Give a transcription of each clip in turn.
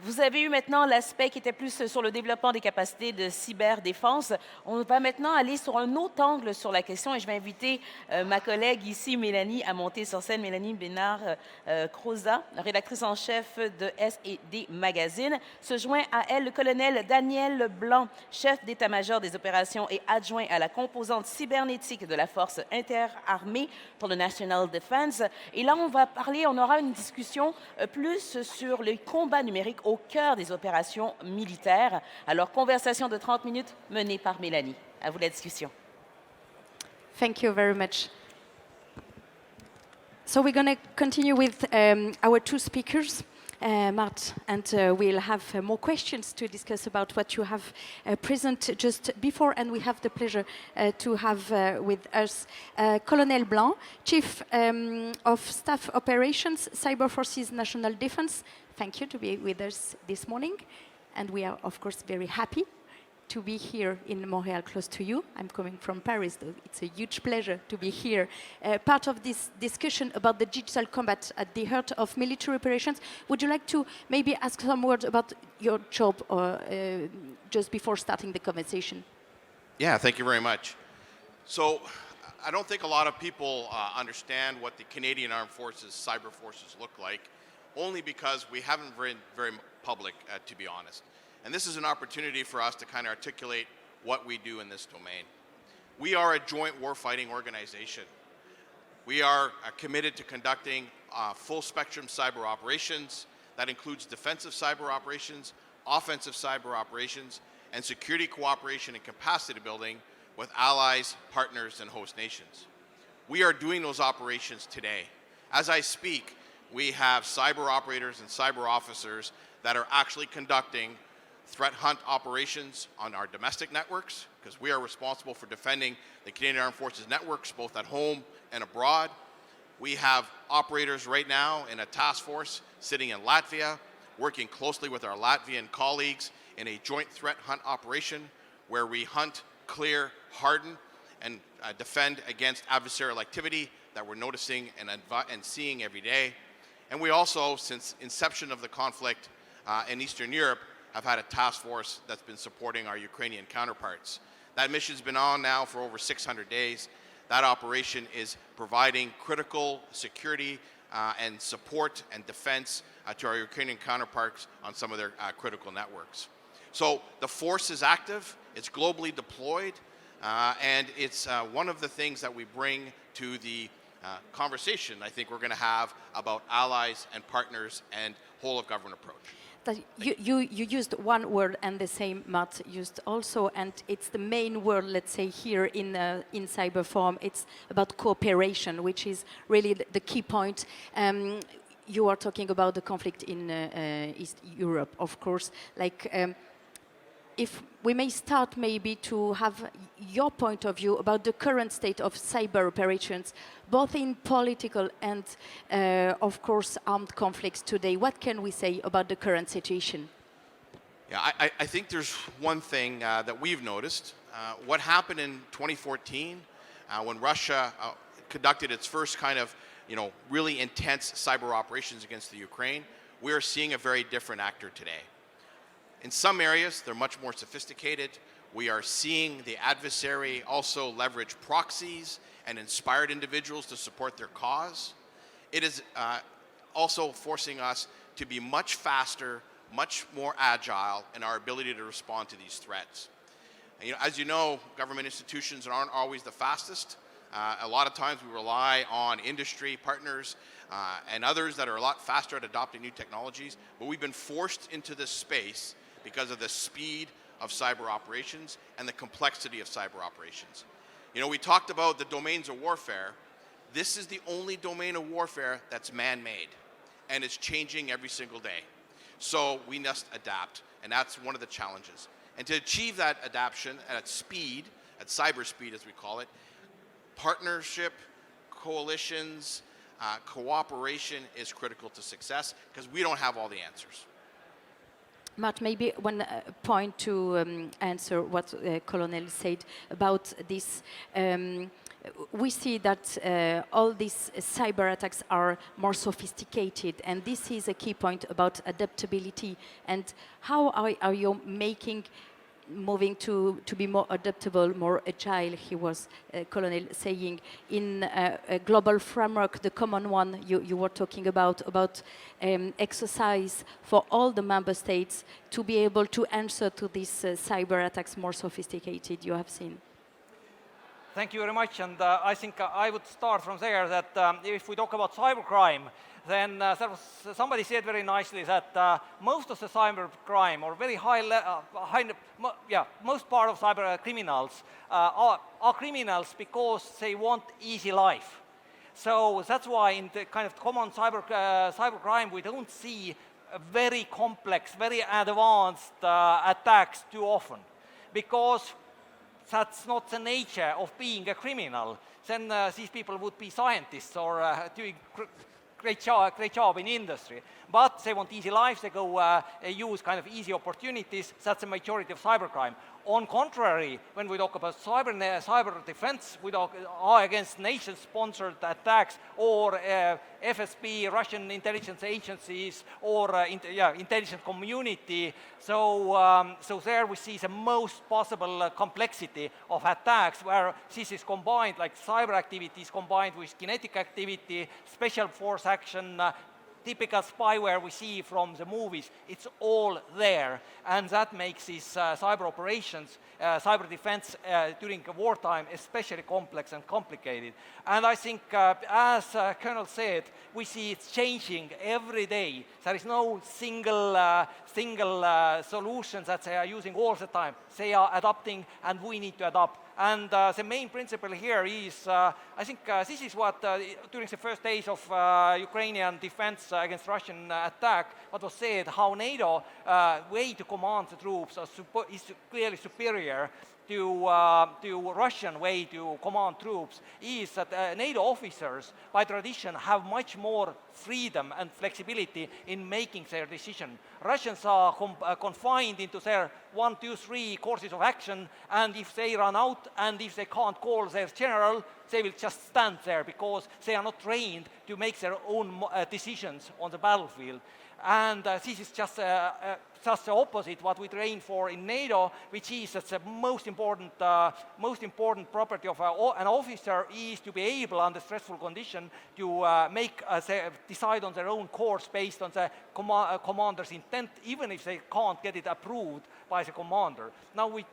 Vous avez eu maintenant l'aspect qui était plus sur le développement des capacités de cyberdéfense. On va maintenant aller sur un autre angle sur la question et je vais inviter ma collègue ici, Mélanie, à monter sur scène. Mélanie BÉNARD-CROZAT, rédactrice en chef de S&D Magazine. Se joint à elle le colonel Daniel Blanc, chef d'état-major des opérations et adjoint à la composante cybernétique de la force interarmée pour le National Defense. Et là, on aura une discussion plus sur le combat numérique au cœur des opérations militaires. Alors, conversation de 30 minutes menée par Mélanie. À vous la discussion. Thank you very much. So we're going to continue with our two speakers, Mart, and we'll have more questions to discuss about what you have presented just before, and we have the pleasure to have with us Colonel Blanc, Chief of Staff Operations, Cyber Forces National Defense. Thank you to be with us this morning, and we are, of course, very happy to be here in Montreal, close to you. I'm coming from Paris, though. It's a huge pleasure to be here. Part of this discussion about the digital combat at the heart of military operations. Would you like to maybe ask some words about your job just before starting the conversation? Yeah, thank you very much. So I don't think a lot of people understand what the Canadian Armed Forces cyber forces look like, only because we haven't been very public, to be honest. And this is an opportunity for us to kind of articulate what we do in this domain. We are a joint warfighting organization. We are committed to conducting full spectrum cyber operations. That includes defensive cyber operations, offensive cyber operations, and security cooperation and capacity building with allies, partners, and host nations. We are doing those operations today. As I speak, we have cyber operators and cyber officers that are actually conducting threat hunt operations on our domestic networks, because we are responsible for defending the Canadian Armed Forces networks, both at home and abroad. We have operators right now in a task force sitting in Latvia, working closely with our Latvian colleagues in a joint threat hunt operation where we hunt, clear, harden, and defend against adversarial activity that we're noticing and seeing every day. And we also, since inception of the conflict in Eastern Europe, have had a task force that's been supporting our Ukrainian counterparts. That mission's been on now for over 600 days. That operation is providing critical security and support and defense to our Ukrainian counterparts on some of their critical networks. So the force is active, it's globally deployed, and it's one of the things that we bring to the conversation I think we're going to have about allies and partners and whole of government approach. You used one word, and the same Mart used also, and it's the main word, let's say, here in cyber form. It's about cooperation, which is really the key point. You are talking about the conflict in East Europe, of course. If we may start maybe to have your point of view about the current state of cyber operations, both in political and, of course, armed conflicts today. What can we say about the current situation? Yeah, I think there's one thing that we've noticed. What happened in 2014 when Russia conducted its first kind of, really intense cyber operations against the Ukraine, we are seeing a very different actor today. In some areas, they're much more sophisticated. We are seeing the adversary also leverage proxies and inspired individuals to support their cause. It is also forcing us to be much faster, much more agile in our ability to respond to these threats. And, as you know, government institutions aren't always the fastest. A lot of times we rely on industry partners and others that are a lot faster at adopting new technologies, but we've been forced into this space because of the speed of cyber operations and the complexity of cyber operations. We talked about the domains of warfare. This is the only domain of warfare that's man-made, and it's changing every single day. So we must adapt, and that's one of the challenges. And to achieve that adaptation at speed, at cyber speed as we call it, partnership, coalitions, cooperation is critical to success because we don't have all the answers. Mart, maybe one point to answer what Colonel said about this. We see that all these cyber attacks are more sophisticated, and this is a key point about adaptability. And how are you moving to be more adaptable, more agile, he was, Colonel, saying, in a global framework, the common one you were talking about exercise for all the member states to be able to answer to these cyber attacks more sophisticated, you have seen? Thank you very much, and I think I would start from there that if we talk about cybercrime, then somebody said very nicely that most of the cybercrime, or very most part of cyber criminals are criminals because they want easy life. So that's why in the kind of common cybercrime we don't see very complex, very advanced attacks too often, because that's not the nature of being a criminal. Then these people would be scientists or doing great job in industry. But they want easy lives, they go use kind of easy opportunities. That's the majority of cybercrime. On contrary, when we talk about cyber defense, we talk against nation-sponsored attacks or FSB, Russian intelligence agencies, or intelligence community. So there we see the most possible complexity of attacks, where this is combined, like cyber activities combined with kinetic activity, special force action, typical spyware we see from the movies. It's all there, and that makes these cyber operations, cyber defense during wartime especially complex and complicated. And I think, as Colonel said, we see it's changing every day. There is no single solution that they are using all the time. They are adapting, and we need to adapt. And the main principle here is, I think this is what, during the first days of Ukrainian defense against Russian attack, what was said, how NATO way to command the troops is clearly superior to Russian way to command troops, is that NATO officers, by tradition, have much more freedom and flexibility in making their decision. Russians are confined into their 1, 2, 3 courses of action, and if they run out and if they can't call their general, they will just stand there because they are not trained to make their own decisions on the battlefield. And this is just the opposite what we train for in NATO, which is that the most important property of an officer is to be able, under stressful condition, to decide on their own course based on the commander's intent, even if they can't get it approved by the commander. Now, when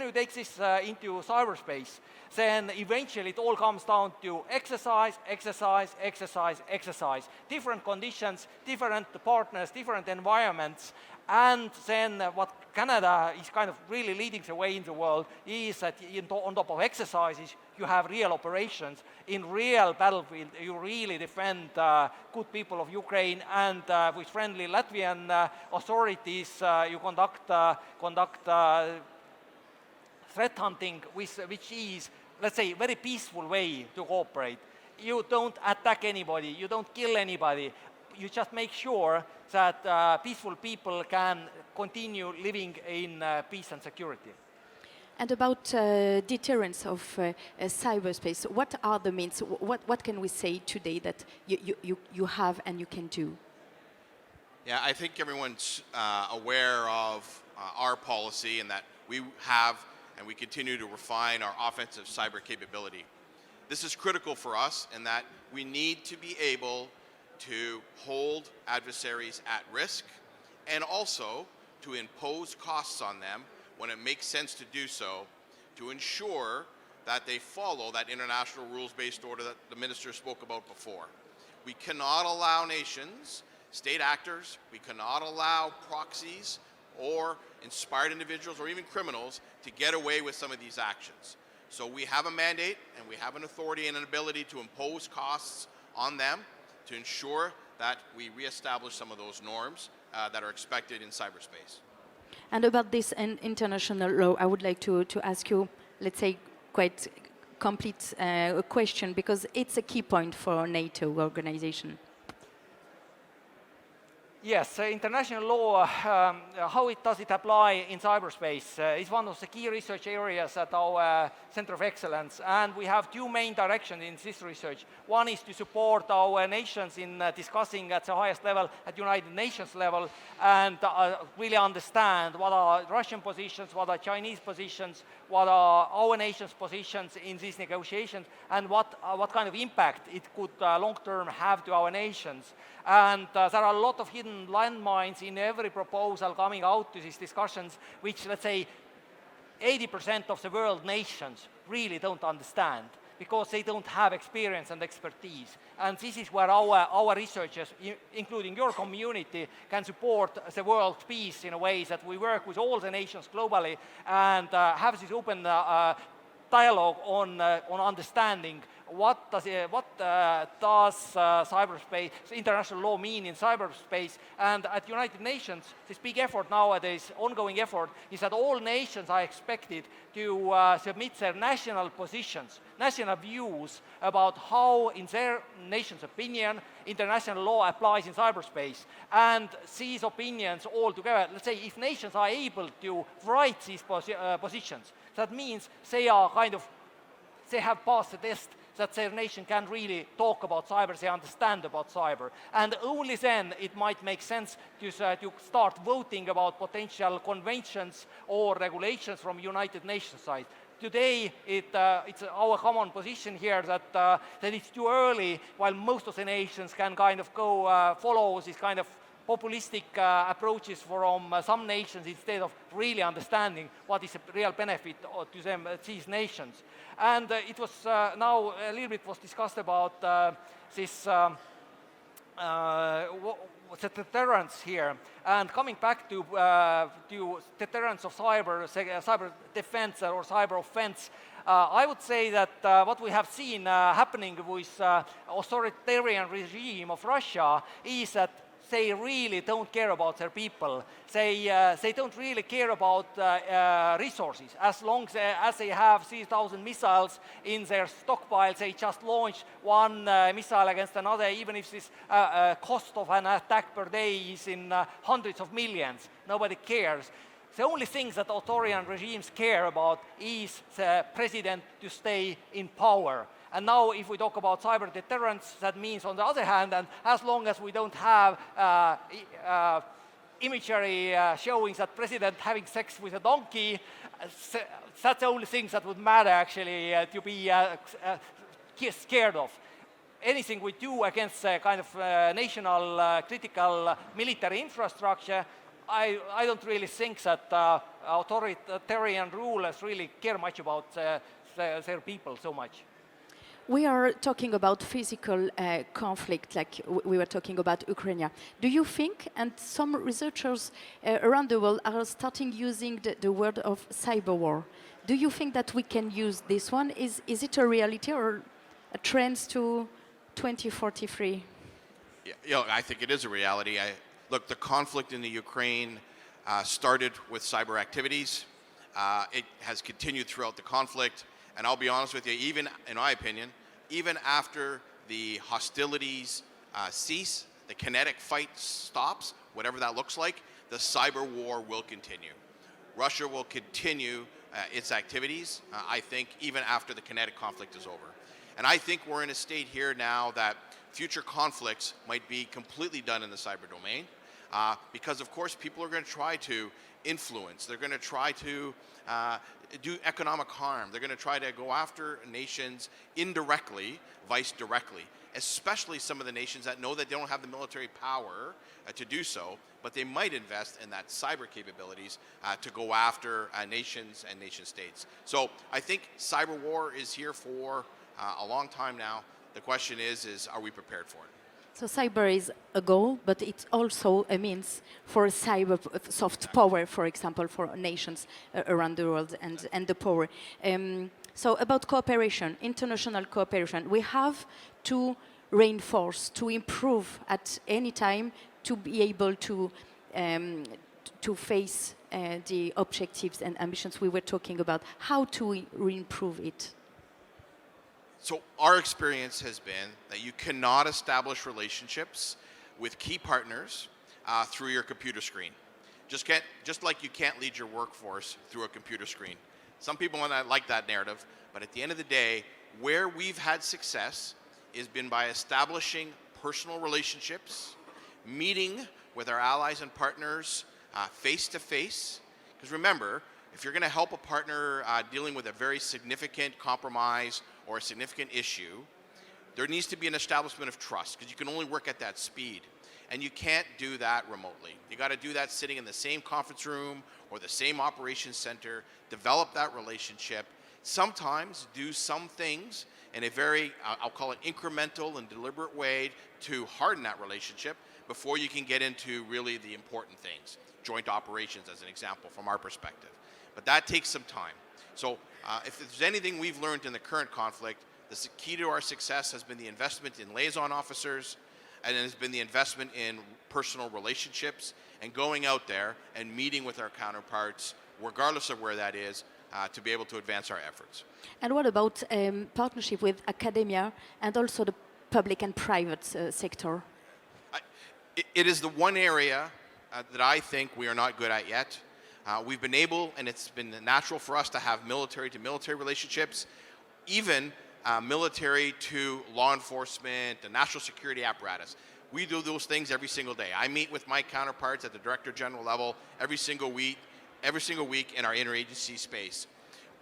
we take this into cyberspace, then eventually it all comes down to exercise, exercise, exercise, exercise. Different conditions, different partners, different environments. And then what Canada is kind of really leading the way in the world is that on top of exercises, you have real operations. In real battlefield, you really defend good people of Ukraine, and with friendly Latvian authorities, you conduct threat hunting, which is, let's say, a very peaceful way to cooperate. You don't attack anybody, you don't kill anybody, you just make sure that peaceful people can continue living in peace and security. And about deterrence of cyberspace, what are the means? What can we say today that you have and you can do? Yeah, I think everyone's aware of our policy, and that we have and we continue to refine our offensive cyber capability. This is critical for us in that we need to be able to hold adversaries at risk, and also to impose costs on them when it makes sense to do so, to ensure that they follow that international rules-based order that the minister spoke about before. We cannot allow nations, state actors, we cannot allow proxies or inspired individuals or even criminals to get away with some of these actions. So we have a mandate, and we have an authority and an ability to impose costs on them to ensure that we reestablish some of those norms that are expected in cyberspace. And about this international law, I would like to ask you, let's say, quite complete question, because it's a key point for NATO organization. Yes, international law, how does it apply in cyberspace is one of the key research areas at our Center of Excellence, and we have two main directions in this research. One is to support our nations in discussing at the highest level, at United Nations level, and really understand what are Russian positions, what are Chinese positions, what are our nation's positions in these negotiations, and what kind of impact it could long-term have to our nations. And there are a lot of hidden landmines in every proposal coming out to these discussions, which, let's say, 80% of the world nations really don't understand because they don't have experience and expertise. And this is where our researchers, including your community, can support the world's peace in a way that we work with all the nations globally and have this open dialogue on understanding what does cyberspace, international law mean in cyberspace. And at United Nations, this big effort nowadays, ongoing effort, is that all nations are expected to submit their national positions, national views about how, in their nation's opinion, international law applies in cyberspace. And these opinions all together, let's say, if nations are able to write these positions, that means they have passed the test that their nation can really talk about cyber, they understand about cyber. And only then it might make sense to start voting about potential conventions or regulations from United Nations side. Today, it's our common position here that it's too early, while most of the nations can kind of go follow this kind of populistic approaches from some nations instead of really understanding what is a real benefit to them, these nations. And it was now a little bit was discussed about this the deterrence here, and coming back to deterrence of cyber defense or cyber offense. I would say that what we have seen happening with authoritarian regime of Russia is that they really don't care about their people. They don't really care about resources. As long as they have 3,000 missiles in their stockpile, they just launch one missile against another, even if this cost of an attack per day is in hundreds of millions. Nobody cares. The only thing that authoritarian regimes care about is the president to stay in power. And now if we talk about cyber deterrence, that means, on the other hand, and as long as we don't have imagery showing that president having sex with a donkey, that's the only thing that would matter actually to be scared of. Anything we do against kind of national critical military infrastructure, I don't really think that authoritarian rulers really care much about their people so much. We are talking about physical conflict, like we were talking about Ukraine. Do you think, and some researchers around the world are starting using the word of cyber war, do you think that we can use this one? Is it a reality or a trend to 2043? Yeah, I think it is a reality. Look, the conflict in the Ukraine started with cyber activities. It has continued throughout the conflict. And I'll be honest with you, even in my opinion, even after the hostilities cease, the kinetic fight stops, whatever that looks like, the cyber war will continue. Russia will continue its activities, I think, even after the kinetic conflict is over. And I think we're in a state here now that future conflicts might be completely done in the cyber domain because, of course, people are going to try to influence. They're going to try to do economic harm. They're going to try to go after nations indirectly, vice directly, especially some of the nations that know that they don't have the military power to do so, but they might invest in that cyber capabilities to go after nations and nation states. So I think cyber war is here for a long time now. The question is are we prepared for it? So cyber is a goal, but it's also a means for cyber soft power, for example, for nations around the world and the power. So about cooperation, international cooperation, we have to reinforce, to improve at any time to be able to face the objectives and ambitions we were talking about. How to improve it? So our experience has been that you cannot establish relationships with key partners through your computer screen. Just like you can't lead your workforce through a computer screen. Some people might not like that narrative, but at the end of the day, where we've had success has been by establishing personal relationships, meeting with our allies and partners face to face. Because remember, if you're going to help a partner dealing with a very significant compromise or a significant issue, there needs to be an establishment of trust, because you can only work at that speed. And you can't do that remotely. You got to do that sitting in the same conference room or the same operations center, develop that relationship, sometimes do some things in a very, I'll call it incremental and deliberate way to harden that relationship before you can get into really the important things. Joint operations as an example from our perspective. But that takes some time. So if there's anything we've learned in the current conflict, the key to our success has been the investment in liaison officers, and it has been the investment in personal relationships and going out there and meeting with our counterparts, regardless of where that is, to be able to advance our efforts. And what about partnership with academia and also the public and private sector? It is the one area that I think we are not good at yet. We've been able, and it's been natural for us to have military-to-military relationships, even military to law enforcement, the national security apparatus. We do those things every single day. I meet with my counterparts at the Director General level every single week in our interagency space.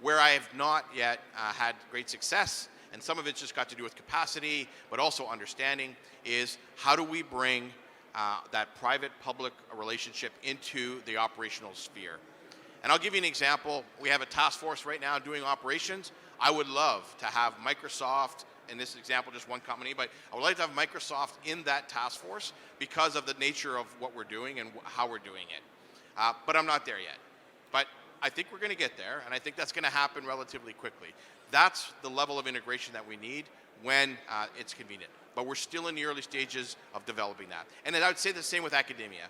Where I have not yet had great success, and some of it's just got to do with capacity, but also understanding, is how do we bring that private-public relationship into the operational sphere. And I'll give you an example. We have a task force right now doing operations. I would love to have Microsoft, in this example just one company, but I would like to have Microsoft in that task force because of the nature of what we're doing and how we're doing it. But I'm not there yet. But I think we're going to get there, and I think that's going to happen relatively quickly. That's the level of integration that we need when it's convenient. But we're still in the early stages of developing that. And then I would say the same with academia.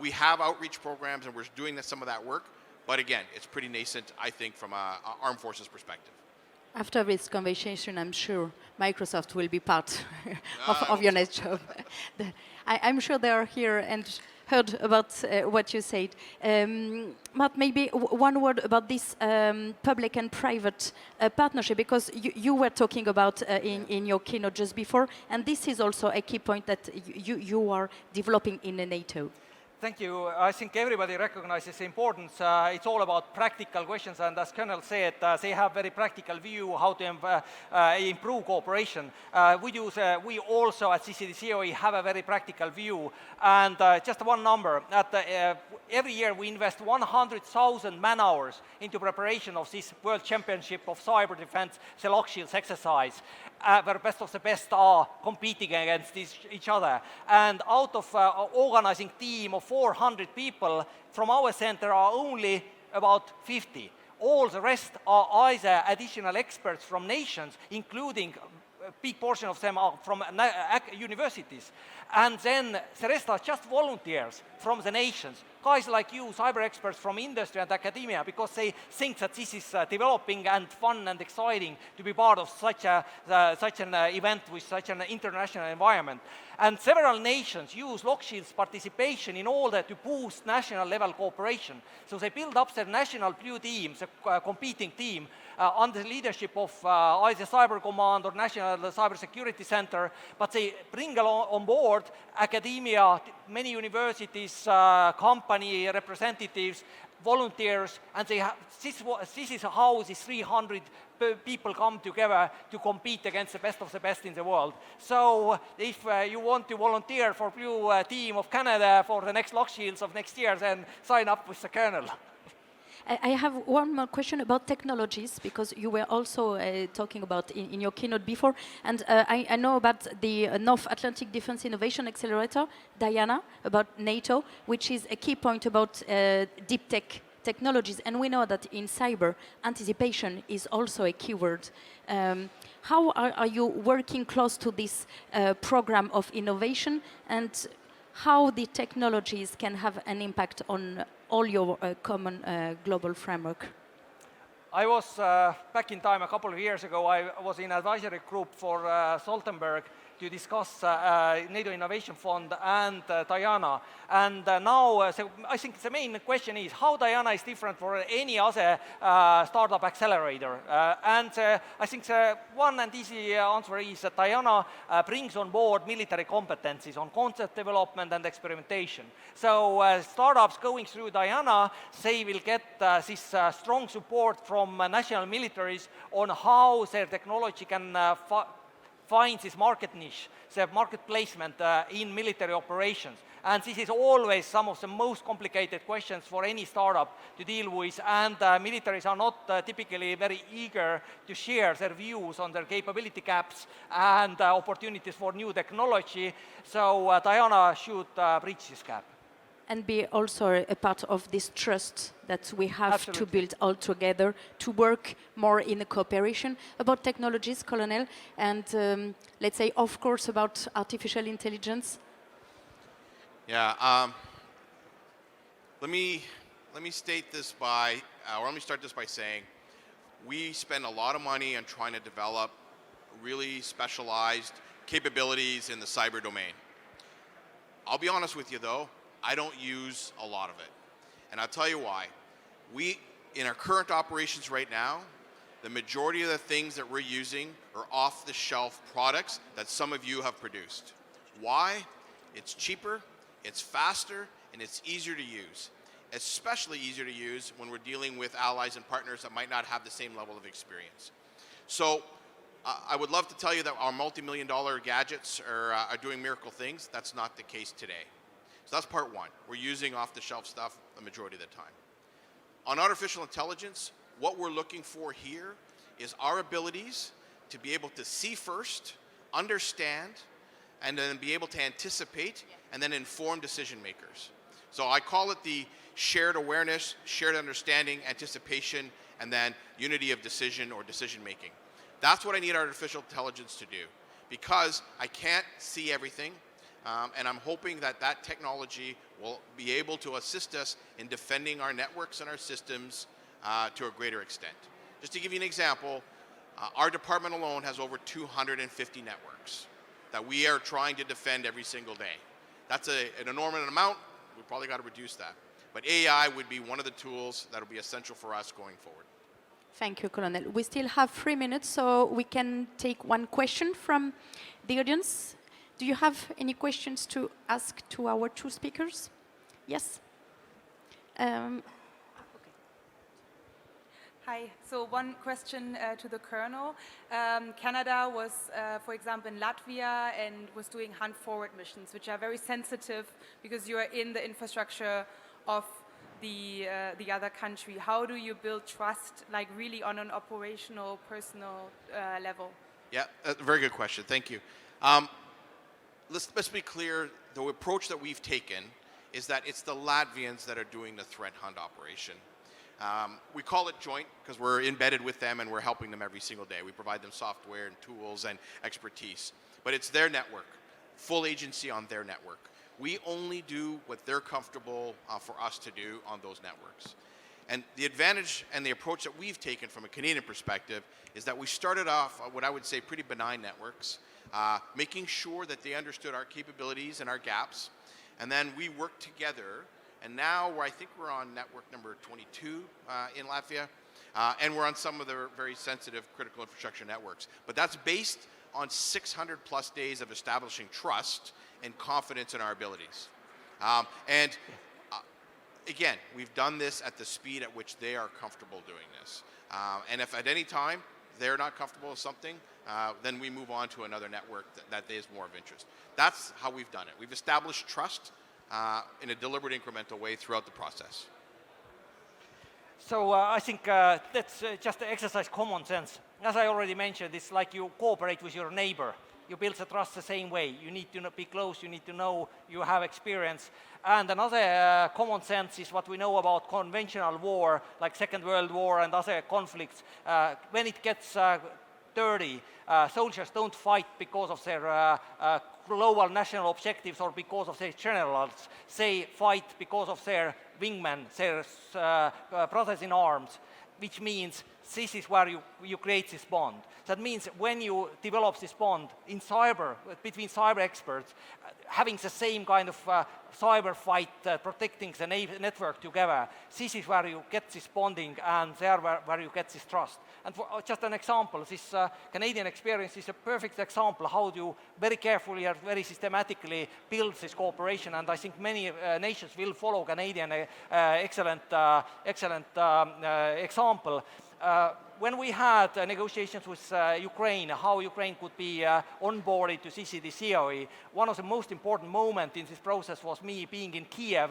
We have outreach programs, and we're doing some of that work. But again, it's pretty nascent, I think, from an armed forces perspective. After this conversation, I'm sure Microsoft will be part of your next job. I'm sure they are here and heard about what you said. Mart, maybe one word about this public and private partnership, because you were talking about in your keynote just before, and this is also a key point that you are developing in the NATO. Thank you. I think everybody recognizes the importance. It's all about practical questions, and as Colonel said, they have very practical view how to improve cooperation. We also at CCDCOE have a very practical view, and just one number. Every year we invest 100,000 man-hours into preparation of this World Championship of Cyber Defense, the Lock Shields exercise, where best of the best are competing against each other. And out of organizing team of 400 people, from our center are only about 50. All the rest are either additional experts from nations, including a big portion of them are from universities. And then the rest are just volunteers from the nations. Guys like you, cyber experts from industry and academia, because they think that this is developing and fun and exciting to be part of such an event with such an international environment. And several nations use Lock Shields participation in order to boost national level cooperation. So they build up their national blue teams, a competing team, under the leadership of either Cyber Command or National Cybersecurity Center, but they bring on board academia, many universities, company representatives, volunteers, and this is how these 300 people come together to compete against the best in the world. So if you want to volunteer for Blue Team of Canada for the next Lock Shields of next year, then sign up with the Colonel. I have one more question about technologies, because you were also talking about in your keynote before, and I know about the North Atlantic Defense Innovation Accelerator, Diana, about NATO, which is a key point about deep tech technologies, and we know that in cyber, anticipation is also a keyword. How are you working close to this program of innovation, and how the technologies can have an impact on all your common global framework? I was back in time a couple of years ago. I was in advisory group for Stoltenberg to discuss NATO Innovation Fund and Diana. And now, so I think the main question is how Diana is different from any other startup accelerator. I think the one and easy answer is that Diana brings on board military competencies on concept development and experimentation. So startups going through Diana, they will get this strong support from national militaries on how their technology can find this market niche, the market placement in military operations. And this is always some of the most complicated questions for any startup to deal with, and militaries are not typically very eager to share their views on their capability gaps and opportunities for new technology, so Diana should bridge this gap. And be also a part of this trust that we have Absolutely. to build all together, to work more in a cooperation about technologies, Colonel, and let's say, of course, about artificial intelligence. Yeah. Let me state this by, or let me start this by saying, we spend a lot of money on trying to develop really specialized capabilities in the cyber domain. I'll be honest with you, though. I don't use a lot of it. And I'll tell you why. We, in our current operations right now, the majority of the things that we're using are off-the-shelf products that some of you have produced. Why? It's cheaper, it's faster, and it's easier to use. Especially easier to use when we're dealing with allies and partners that might not have the same level of experience. So I would love to tell you that our multi-million-dollar gadgets are doing miracle things. That's not the case today. So that's part one. We're using off-the-shelf stuff the majority of the time. On artificial intelligence, what we're looking for here is our abilities to be able to see first, understand, and then be able to anticipate and then inform decision makers. So I call it the shared awareness, shared understanding, anticipation, and then unity of decision or decision making. That's what I need artificial intelligence to do, because I can't see everything. And I'm hoping that that technology will be able to assist us in defending our networks and our systems to a greater extent. Just to give you an example, our department alone has over 250 networks that we are trying to defend every single day. That's an enormous amount. We've probably got to reduce that. But AI would be one of the tools that will be essential for us going forward. Thank you, Colonel. We still have 3 minutes, so we can take one question from the audience. Do you have any questions to ask to our two speakers? Yes? Hi. So one question to the Colonel. Canada was, for example, in Latvia and was doing hunt forward missions, which are very sensitive because you are in the infrastructure of the other country. How do you build trust, like really on an operational, personal level? Yeah, a very good question. Thank you. Let's be clear, the approach that we've taken is that it's the Latvians that are doing the threat hunt operation. We call it joint because we're embedded with them and we're helping them every single day. We provide them software and tools and expertise. But it's their network, full agency on their network. We only do what they're comfortable for us to do on those networks. And the advantage and the approach that we've taken from a Canadian perspective is that we started off what I would say pretty benign networks, making sure that they understood our capabilities and our gaps. And then we worked together. And now I think we're on network number 22 in Latvia. And we're on some of the very sensitive critical infrastructure networks. But that's based on 600 plus days of establishing trust and confidence in our abilities. Again, we've done this at the speed at which they are comfortable doing this. And if at any time they're not comfortable with something, then we move on to another network that is more of interest. That's how we've done it. We've established trust in a deliberate, incremental way throughout the process. So I think that's just exercise common sense. As I already mentioned, it's like you cooperate with your neighbor. You build the trust the same way. You need to be close, you need to know, you have experience. And another common sense is what we know about conventional war, like Second World War and other conflicts. When it gets dirty, soldiers don't fight because of their global national objectives or because of their generals. They fight because of their wingmen, their brothers in arms, which means this is where you create this bond. That means when you develop this bond in cyber, between cyber experts, having the same kind of cyber fight, protecting the network together, this is where you get this bonding and there where you get this trust. And for just an example, this Canadian experience is a perfect example how you very carefully and very systematically build this cooperation, and I think many nations will follow Canadian excellent example. When we had negotiations with Ukraine, how Ukraine could be onboarded to CCD-COE, one of the most important moments in this process was me being in Kiev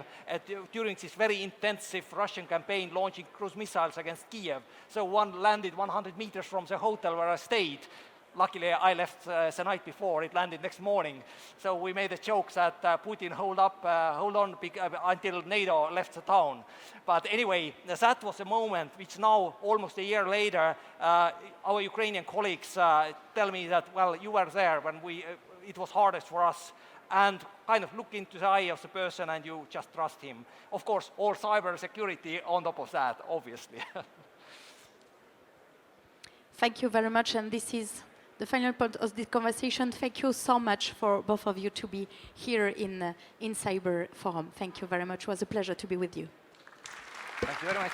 during this very intensive Russian campaign launching cruise missiles against Kiev. So one landed 100 meters from the hotel where I stayed. Luckily, I left the night before. It landed next morning. So we made a joke that Putin hold on until NATO left the town. But anyway, that was a moment which now, almost a year later, our Ukrainian colleagues tell me that, well, you were there when it was hardest for us. And kind of look into the eye of the person and you just trust him. Of course, all cybersecurity on top of that, obviously. Thank you very much, and this is the final point of this conversation. Thank you so much for both of you to be here in InCyber Forum. Thank you very much. It was a pleasure to be with you. Thank you very much.